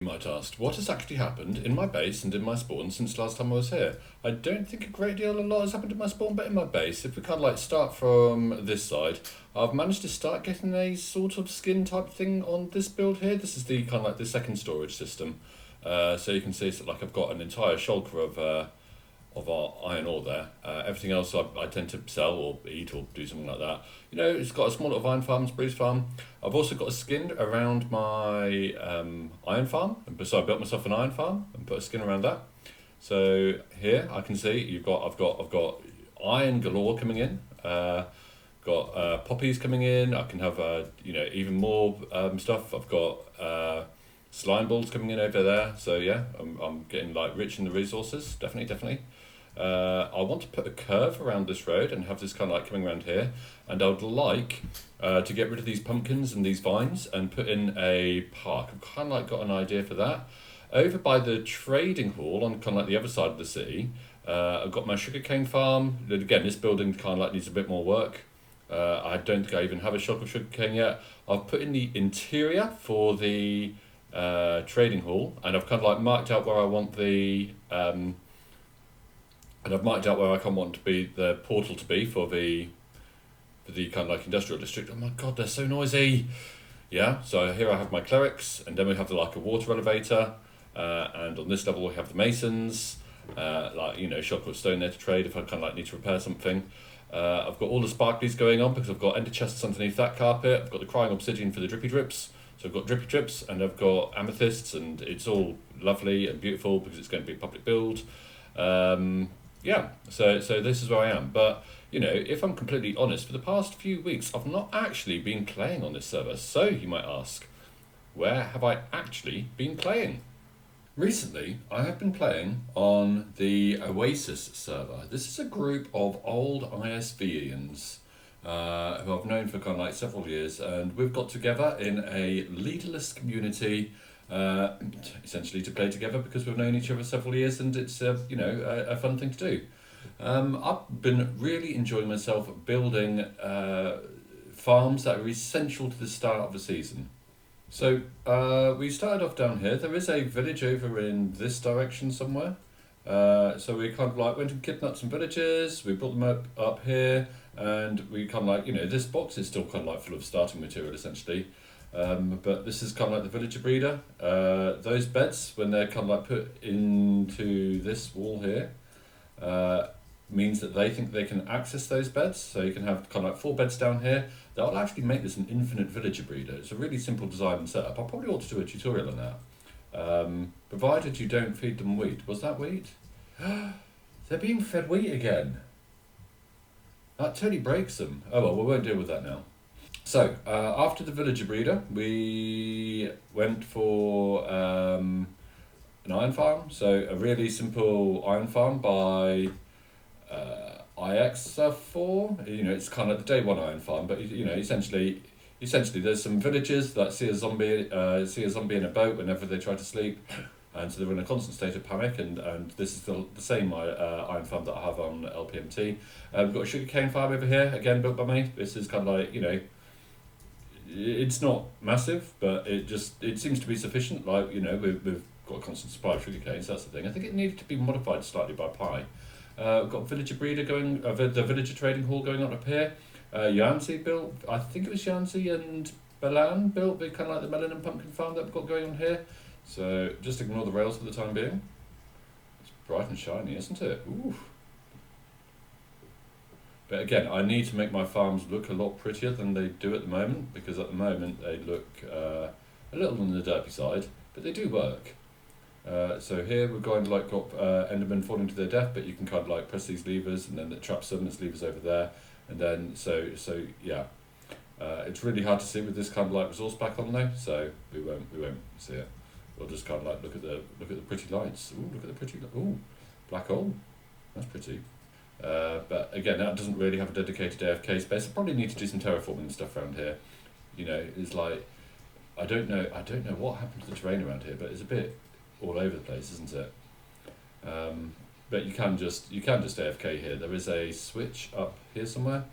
You might ask, what has actually happened in my base and in my spawn since last time I was here? I don't think a lot has happened in my spawn, but in my base, if we kind of like start from this side, I've managed to start getting a sort of skin type thing on this build here. This is the kind of like the second storage system. So you can see it's like I've got an entire shulker of our iron ore there. Everything else I tend to sell or eat or do something like that. You know, it's got a small little iron farm, spruce farm. I've also got a skin around my iron farm, and so I built myself an iron farm and put a skin around that. So here I can see I've got iron galore coming in. Got poppies coming in. I can have even more stuff. I've got slime balls coming in over there. So yeah, I'm getting like rich in the resources. Definitely. I want to put a curve around this road and have this kind of like coming around here, and I would like to get rid of these pumpkins and these vines and put in a park. I've kind of like got an idea for that. Over by the trading hall on kind of like the other side of the city, I've got my sugarcane farm. Again, this building kind of like needs a bit more work. I don't think I even have a shock of sugarcane yet. I've put in the interior for the trading hall, and I've kind of like marked out where I want and I've marked out where I kind of want to be the portal to be for the kind of like industrial district. Oh my god, they're so noisy. Yeah, so here I have my clerics, and then we have like a water elevator, and on this level we have the masons, chocolate stone there to trade if I kind of like need to repair something. I've got all the sparklies going on because I've got ender chests underneath that carpet. I've got the crying obsidian for the drippy drips. So I've got drippy drips and I've got amethysts, and it's all lovely and beautiful because it's going to be a public build. So this is where I am. But, you know, if I'm completely honest, for the past few weeks, I've not actually been playing on this server. So you might ask, where have I actually been playing? Recently, I have been playing on the Oasis server. This is a group of old ISVians who I've known for kind of like several years, and we've got together in a leaderless community, essentially to play together because we've known each other several years, and it's a fun thing to do. I've been really enjoying myself building farms that are essential to the start of the season. So we started off down here. There is a village over in this direction somewhere. So we kind of like went and kidnapped some villagers. We brought them up here, and we kind of like, this box is still kind of like full of starting material essentially. But this is kind of like the villager breeder. Those beds, when they're kind of like put into this wall here, means that they think they can access those beds. So you can have kind of like 4 beds down here. That'll actually make this an infinite villager breeder. It's a really simple design and setup. I probably ought to do a tutorial on that. Provided you don't feed them wheat. Was that wheat? They're being fed wheat again. That totally breaks them. Oh well, we won't deal with that now. So, after the villager breeder, we went for an iron farm. So, a really simple iron farm by IX4. It's kind of the day one iron farm, but essentially there's some villagers that see a zombie in a boat whenever they try to sleep, and so they're in a constant state of panic. And this is the same iron farm that I have on LPMT. We've got a sugarcane farm over here, again built by me. This is kind of like it's not massive, but it seems to be sufficient. Like we've got a constant supply of sugarcane, so that's the thing. I think it needed to be modified slightly by Pi. We've got villager breeder going, the villager trading hall going on up here. Yancy built, I think it was Yancy and Balan built the kind of like the melon and pumpkin farm that we've got going on here. So just ignore the rails for the time being. It's bright and shiny, isn't it? Ooh. But again, I need to make my farms look a lot prettier than they do at the moment, because at the moment they look a little on the derpy side, but they do work. So here we're going to like got Endermen falling to their death, but you can kind of like press these levers and then it traps them. There's levers over there, and then so yeah, it's really hard to see with this kind of like resource pack on though, so we won't see it. We'll just kind of like look at the pretty lights. Ooh, look at the pretty black hole. That's pretty. But again, that doesn't really have a dedicated AFK space. I probably need to do some terraforming and stuff around here. It's like I don't know what happened to the terrain around here, but it's a bit all over the place, isn't it? But you can just AFK here. There is a switch up here somewhere,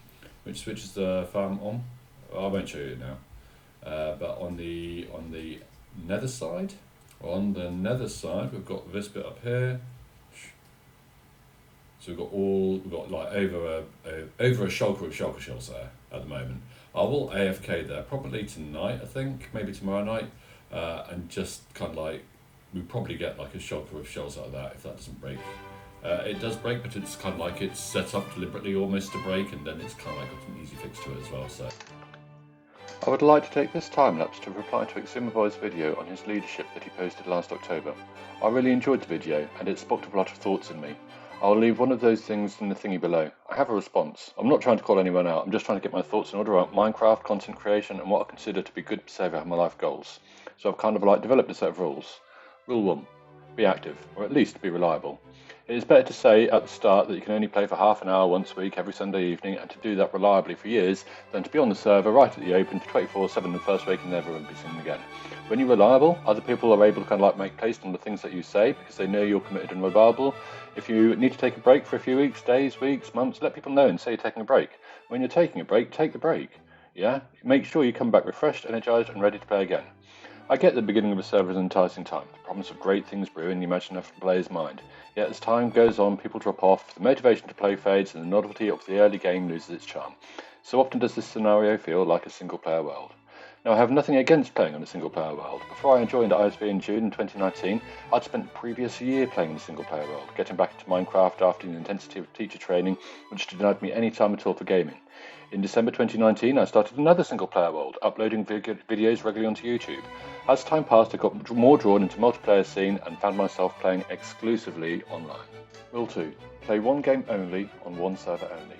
which switches the farm on. I won't show you it now. But on the nether side, On the nether side, we've got this bit up here. So we've got like over a shulker of shulker shells there at the moment. I will AFK there probably tonight, I think, maybe tomorrow night, and just kind of like, we probably get like a shulker of shells out of that if that doesn't break. It does break, but it's kind of like it's set up deliberately almost to break, and then it's kind of like got an easy fix to it as well. So I would like to take this time lapse to reply to Exumaboy's video on his leadership that he posted last October. I really enjoyed the video, and it sparked up a lot of thoughts in me. I'll leave one of those things in the thingy below. I have a response. I'm not trying to call anyone out, I'm just trying to get my thoughts in order about Minecraft, content creation, and what I consider to be good behaviour of my life goals. So I've kind of like developed a set of rules. Rule 1. Be active, or at least be reliable. It is better to say at the start that you can only play for half an hour once a week every Sunday evening, and to do that reliably for years, than to be on the server right at the open for 24/7 the first week and never be seen again. When you're reliable, other people are able to kind of like make taste on the things that you say because they know you're committed and reliable. If you need to take a break for a few weeks, days, weeks, months, let people know and say you're taking a break. When you're taking a break, take the break. Yeah? Make sure you come back refreshed, energized, and ready to play again. I get the beginning of a server is an enticing time. The promise of great things brew in the imaginative player's mind. Yet as time goes on, people drop off, the motivation to play fades, and the novelty of the early game loses its charm. So often does this scenario feel like a single-player world. Now, I have nothing against playing on a single-player world. Before I joined ISV in June 2019, I'd spent the previous year playing in a single-player world, getting back into Minecraft after the intensity of teacher training, which denied me any time at all for gaming. In December 2019, I started another single-player world, uploading videos regularly onto YouTube. As time passed, I got more drawn into multiplayer scene and found myself playing exclusively online. Rule 2. Play one game only on one server only.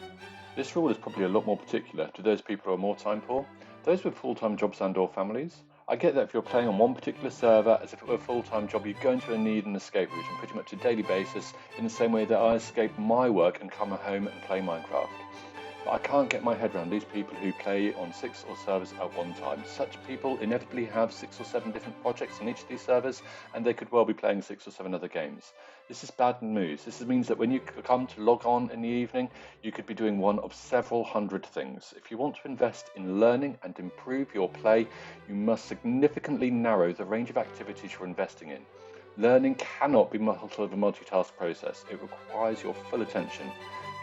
This rule is probably a lot more particular to those people who are more time poor, those with full-time jobs and or families. I get that if you're playing on one particular server as if it were a full-time job, you're going to need an escape route on pretty much a daily basis, in the same way that I escape my work and come home and play Minecraft. But I can't get my head around these people who play on 6 or servers at one time. Such people inevitably have 6 or 7 different projects on each of these servers, and they could well be playing 6 or 7 other games. This is bad news. This means that when you come to log on in the evening, you could be doing one of several hundred things. If you want to invest in learning and improve your play, you must significantly narrow the range of activities you're investing in. Learning cannot be a multitask process. It requires your full attention.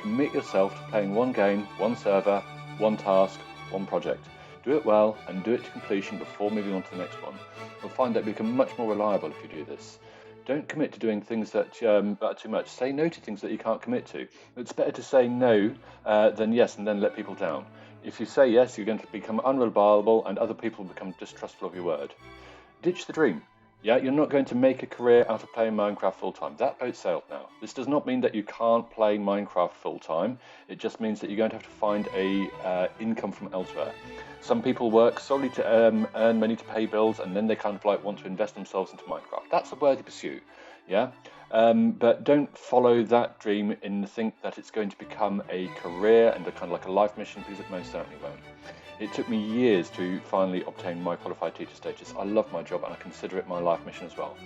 Commit yourself to playing one game, one server, one task, one project. Do it well and do it to completion before moving on to the next one. You'll find that you become much more reliable if you do this. Don't commit to doing things that are too much. Say no to things that you can't commit to. It's better to say no than yes and then let people down. If you say yes, you're going to become unreliable and other people become distrustful of your word. Ditch the dream. Yeah, you're not going to make a career out of playing Minecraft full-time. That boat sailed now. This does not mean that you can't play Minecraft full-time. It just means that you're going to have to find a income from elsewhere. Some people work solely to earn money to pay bills, and then they kind of like want to invest themselves into Minecraft. That's a worthy pursuit, yeah? But don't follow that dream and think that it's going to become a career and a kind of like a life mission, because it most certainly won't. It took me years to finally obtain my qualified teacher status. I love my job and I consider it my life mission as well.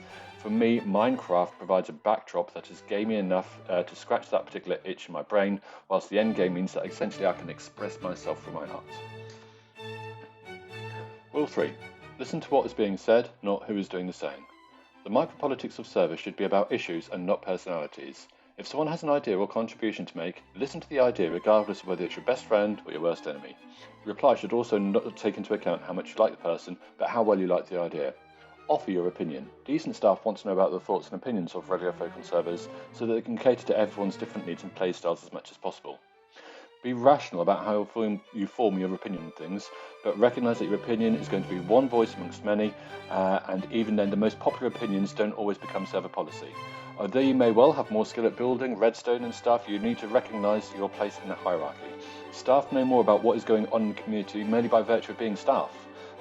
For me, Minecraft provides a backdrop that is gamey enough to scratch that particular itch in my brain, whilst the end game means that essentially I can express myself through my art. Rule 3. Listen to what is being said, not who is doing the saying. The micropolitics of service should be about issues and not personalities. If someone has an idea or contribution to make, listen to the idea regardless of whether it's your best friend or your worst enemy. Your reply should also not take into account how much you like the person, but how well you like the idea. Offer your opinion. Decent staff want to know about the thoughts and opinions of regular folk on servers, so that they can cater to everyone's different needs and play styles as much as possible. Be rational about how you form your opinion on things, but recognise that your opinion is going to be one voice amongst many, and even then the most popular opinions don't always become server policy. Although you may well have more skill at building, redstone and stuff, you need to recognise your place in the hierarchy. Staff know more about what is going on in the community merely by virtue of being staff.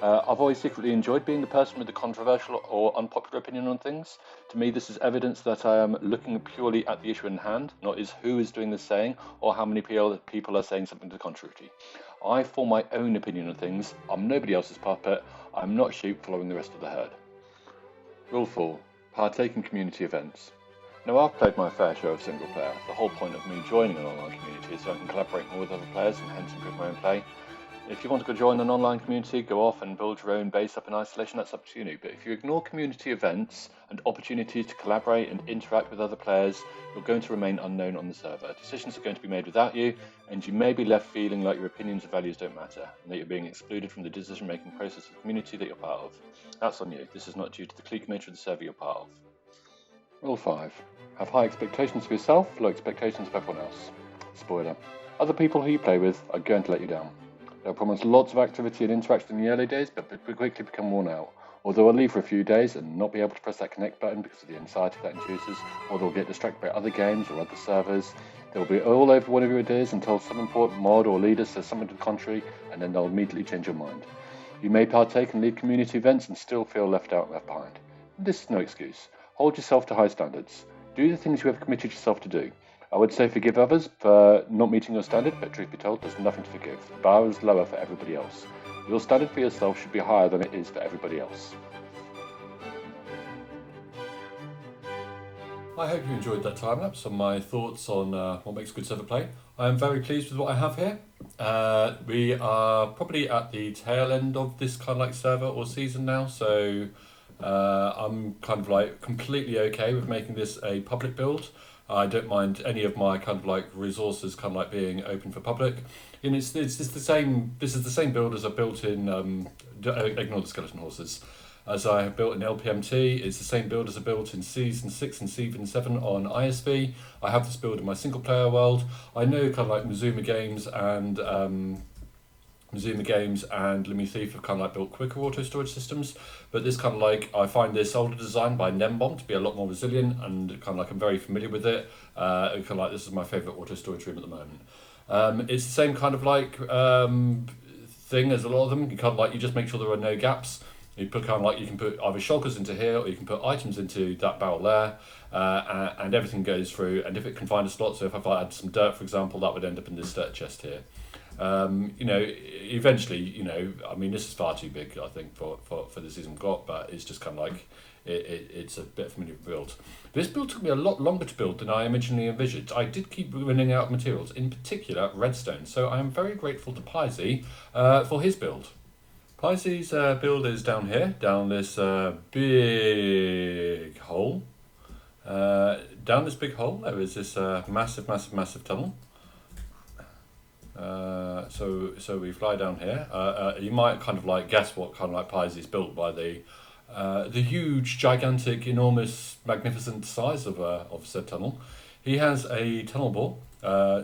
I've always secretly enjoyed being the person with the controversial or unpopular opinion on things. To me, this is evidence that I am looking purely at the issue in hand, not is who is doing the saying or how many people are saying something to the contrary. I form my own opinion on things. I'm nobody else's puppet. I'm not sheep following the rest of the herd. Rule 4. Partake in community events. Now, I've played my fair share of single player. The whole point of me joining an online community is so I can collaborate more with other players and hence improve my own play. If you want to go join an online community, go off and build your own base up in isolation, that's up to you. But if you ignore community events and opportunities to collaborate and interact with other players, you're going to remain unknown on the server. Decisions are going to be made without you, and you may be left feeling like your opinions and values don't matter, and that you're being excluded from the decision-making process of the community that you're part of. That's on you. This is not due to the clique nature of the server you're part of. Rule 5. Have high expectations of yourself, low expectations of everyone else. Spoiler. Other people who you play with are going to let you down. They'll promise lots of activity and interaction in the early days, but quickly become worn out. Or they'll leave for a few days and not be able to press that connect button because of the anxiety that induces, or they'll get distracted by other games or other servers. They'll be all over one of your ideas until some important mod or leader says something to the contrary, and then they'll immediately change your mind. You may partake and lead community events and still feel left out and left behind. This is no excuse. Hold yourself to high standards. Do the things you have committed yourself to do. I would say forgive others for not meeting your standard, but truth be told, there's nothing to forgive. The bar is lower for everybody else. Your standard for yourself should be higher than it is for everybody else. I hope you enjoyed that time lapse on my thoughts on what makes good server play. I am very pleased with what I have here. We are probably at the tail end of this kind of like server or season now, so I'm kind of like completely okay with making this a public build. I don't mind any of my kind of like resources kind of like being open for public. And it's just the same. This is the same build as I built in ignore the skeleton horses. As I have built in LPMT, it's the same build as I built in Season 6 and Season 7 on ISV. I have this build in my single player world. I know kind of like Mizuma Games and Limmy Thief have kind of like built quicker auto storage systems, but this kind of like, I find this older design by Nembomb to be a lot more resilient, and kind of like I'm very familiar with it. Kind of like this is my favourite auto storage room at the moment. It's the same kind of like thing as a lot of them. You kind of like, you just make sure there are no gaps. You put kind of like, you can put either shulkers into here, or you can put items into that barrel there, and everything goes through. And if it can find a slot, so if I had some dirt, for example, that would end up in this dirt chest here. You know, eventually, you know, I mean, this is far too big, I think, for the season we've got, but it's just kind of like, it's a bit familiar build. This build took me a lot longer to build than I originally envisioned. I did keep running out of materials, in particular redstone, so I am very grateful to Paisley for his build. Paisley's build is down here, down this big hole. Down this big hole, there is this massive tunnel. So we fly down here. You might kind of like guess what kind of like Paisley's built by the huge, gigantic, enormous, magnificent size of said tunnel. He has a tunnel bore.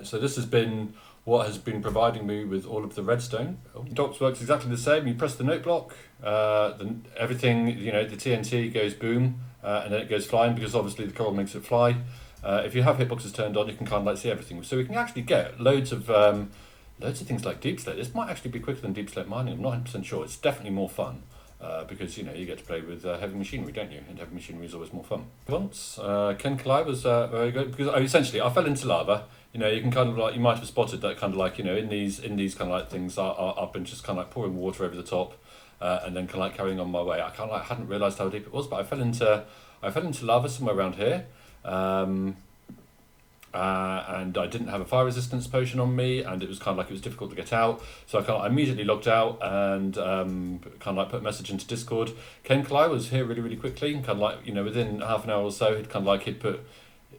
So this has been what has been providing me with all of the redstone. Docks works exactly the same. You press the note block, everything, you know, the TNT goes boom, and then it goes flying, because obviously the coral makes it fly. If you have hitboxes turned on, you can kind of like see everything. So we can actually get loads of things like deep slate. This might actually be quicker than deep slate mining. I'm not 100% sure. It's definitely more fun. Because, you know, you get to play with heavy machinery, don't you? And heavy machinery is always more fun. Once, Ken Kalai was very good, because essentially I fell into lava. You know, you can kind of like, you might have spotted that kind of like, you know, in these kind of like things, I've been just kind of like pouring water over the top, and then kind of like carrying on my way. I kind of like hadn't realised how deep it was, but I fell into lava somewhere around here. And I didn't have a fire resistance potion on me, and it was kind of like, it was difficult to get out, so I immediately logged out and kind of like put a message into Discord. Ken Kalai was here really quickly, kind of like, you know, within half an hour or so, he'd put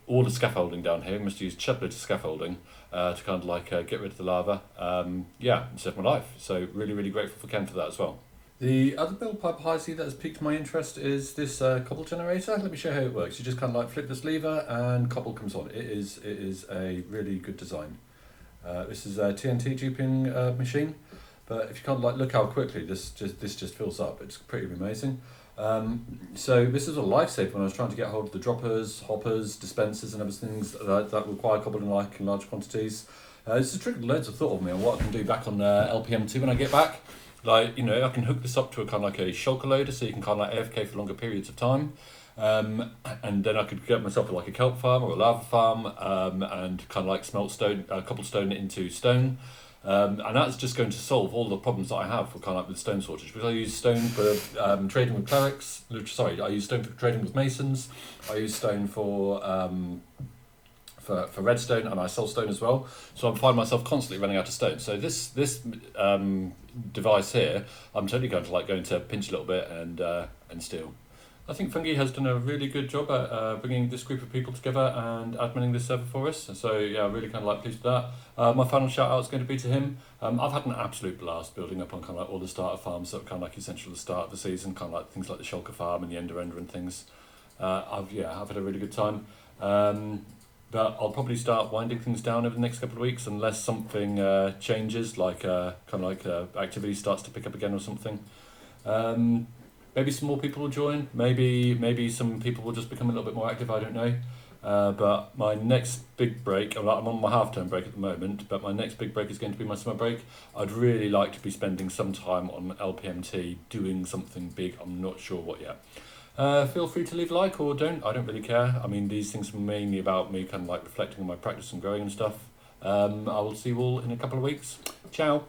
all the scaffolding down here. He must use shed loads of scaffolding to kind of like get rid of the lava. Yeah, it saved my life, so really grateful for Ken for that as well. The other build by Paisley that has piqued my interest is this cobble generator. Let me show you how it works. You just kind of like flip this lever and cobble comes on. It is a really good design. This is a TNT duping machine, but if you kind of like look how quickly this just fills up, it's pretty amazing. So this is a lifesaver when I was trying to get hold of the droppers, hoppers, dispensers and everything that require cobble in large quantities. This has triggered loads of thought of me on what I can do back on LPM2 when I get back. Like, you know, I can hook this up to a kind of like a shulker loader, so you can kind of like AFK for longer periods of time. And then I could get myself like a kelp farm or a lava farm, and kind of like smelt stone, cobblestone into stone. And that's just going to solve all the problems that I have for kind of like with stone shortage, because I use stone for trading with clerics. I use stone for trading with masons. I use stone for for redstone, and I sell stone as well. So I find myself constantly running out of stone. So this device here, I'm totally going to pinch a little bit and steal. I think Fungi has done a really good job at bringing this group of people together and adminning this server for us. So yeah, really pleased with that. My final shout out is going to be to him. I've had an absolute blast building up on all the starter farms that are essential at the start of the season, things like the Shulker farm and the Ender and things. I've had a really good time. But I'll probably start winding things down over the next couple of weeks unless something changes, like activity starts to pick up again or something. Maybe some more people will join. Maybe some people will just become a little bit more active. I don't know. But my next big break, I'm on my half-term break at the moment, but my next big break is going to be my summer break. I'd really like to be spending some time on LPMT doing something big. I'm not sure what yet. Feel free to leave a like or don't. I don't really care. I mean, these things are mainly about me reflecting on my practice and growing and stuff. I will see you all in a couple of weeks. Ciao.